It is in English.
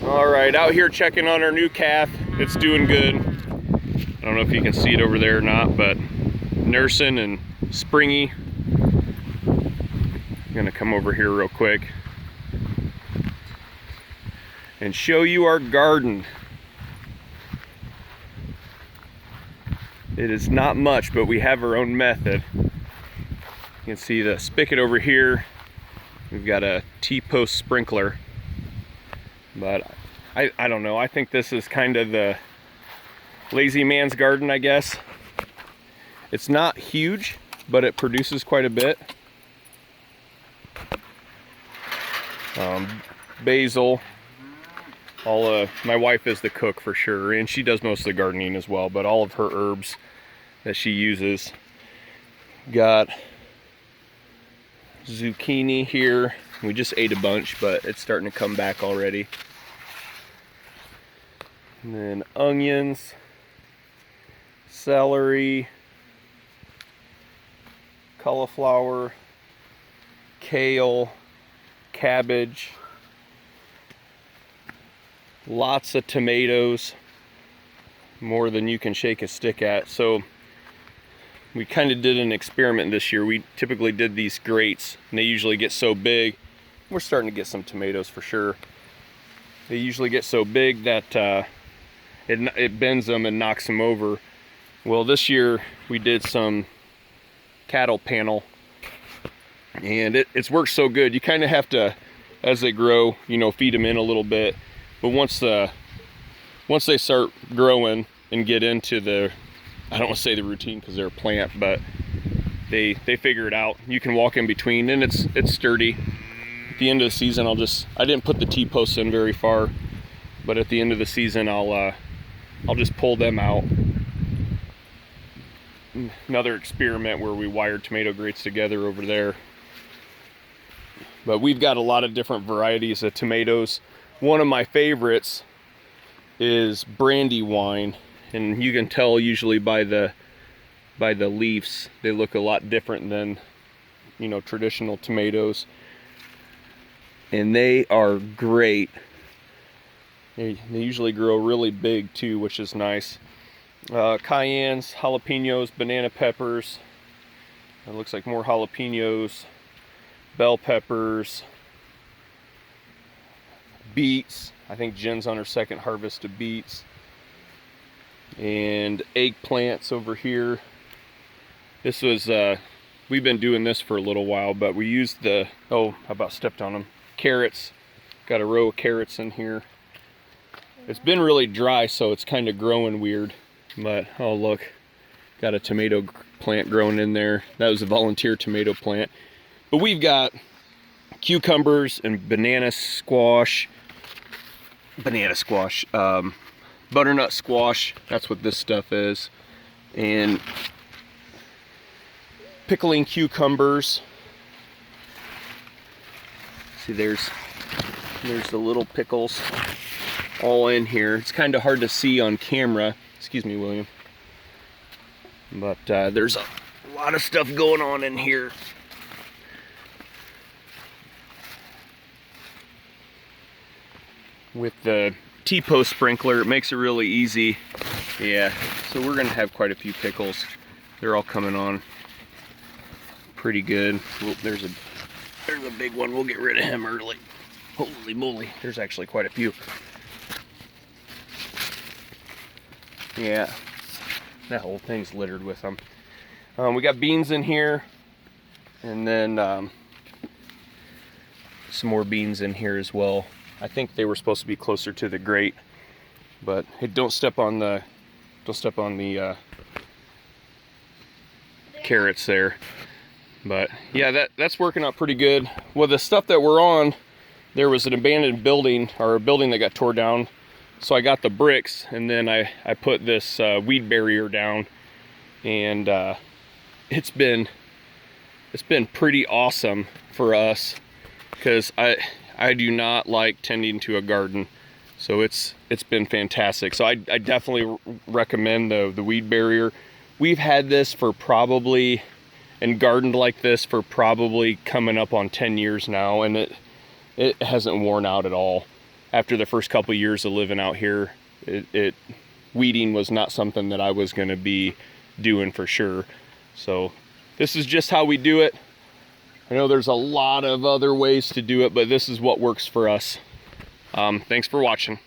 All right, out here checking on our new calf. It's doing good. I don't know if you can see it over there or not, but nursing and springy. I'm gonna come over here real quick and show you our garden. It is not much, but we have our own method. You can see the spigot over here. We've got a T-post sprinkler, but I don't know. I think this is kind of the lazy man's garden, I guess. It's not huge, but it produces quite a bit. Basil. My wife is the cook for sure, and she does most of the gardening as well, but all of her herbs that she uses. Got zucchini here. We just ate a bunch, but it's starting to come back already. And then onions, celery, cauliflower, kale, cabbage, lots of tomatoes, more than you can shake a stick at. So we kind of did an experiment this year. We typically did these grates, and they usually get so big. We're starting to get some tomatoes for sure. They usually get so big that it bends them and knocks them over. Well, this year we did some cattle panel, and it's worked so good. You kind of have to, as they grow, you know, feed them in a little bit. But once they start growing and get into the, I don't want to say the routine because they're a plant, but they figure it out. You can walk in between, and it's sturdy. At the end of the season, I didn't put the T-posts in very far, but at the end of the season, I'll just pull them out. Another experiment where we wired tomato grates together over there. But we've got a lot of different varieties of tomatoes. One of my favorites is Brandywine, and you can tell usually by the leaves. They look a lot different than, you know, traditional tomatoes, and they are great. They usually grow really big too, which is nice. Cayennes, jalapenos, banana peppers. It looks like more jalapenos, bell peppers, beets. I think Jen's on her second harvest of beets. And eggplants over here. This was, we've been doing this for a little while, but we used the, oh, how about stepped on them? Carrots. Got a row of carrots in here. It's been really dry, so it's kind of growing weird. But, oh look, got a tomato plant growing in there. That was a volunteer tomato plant. But we've got cucumbers and banana squash, butternut squash, that's what this stuff is, and pickling cucumbers. See, there's the little pickles all in here. It's kind of hard to see on camera. Excuse me, William. But there's a lot of stuff going on in here. With the T-post sprinkler, it makes it really easy. Yeah, so we're gonna have quite a few pickles. They're all coming on pretty good. Well, there's a big one. We'll get rid of him early. Holy moly, there's actually quite a few. Yeah, that whole thing's littered with them. We got beans in here, and then some more beans in here as well. I think they were supposed to be closer to the grate, but hey, don't step on the carrots there. But yeah, that's working out pretty good. Well, the stuff that we're on, there was an abandoned building, or a building that got tore down. So I got the bricks, and then I put this weed barrier down, and it's been pretty awesome for us, because I do not like tending to a garden, so it's been fantastic. So I definitely recommend the weed barrier. We've had this for probably, and gardened like this for probably coming up on 10 years now, and it hasn't worn out at all. after the first couple years of living out here, weeding was not something that I was going to be doing for sure. So this is just how we do it. I know there's a lot of other ways to do it, but this is what works for us. Thanks for watching.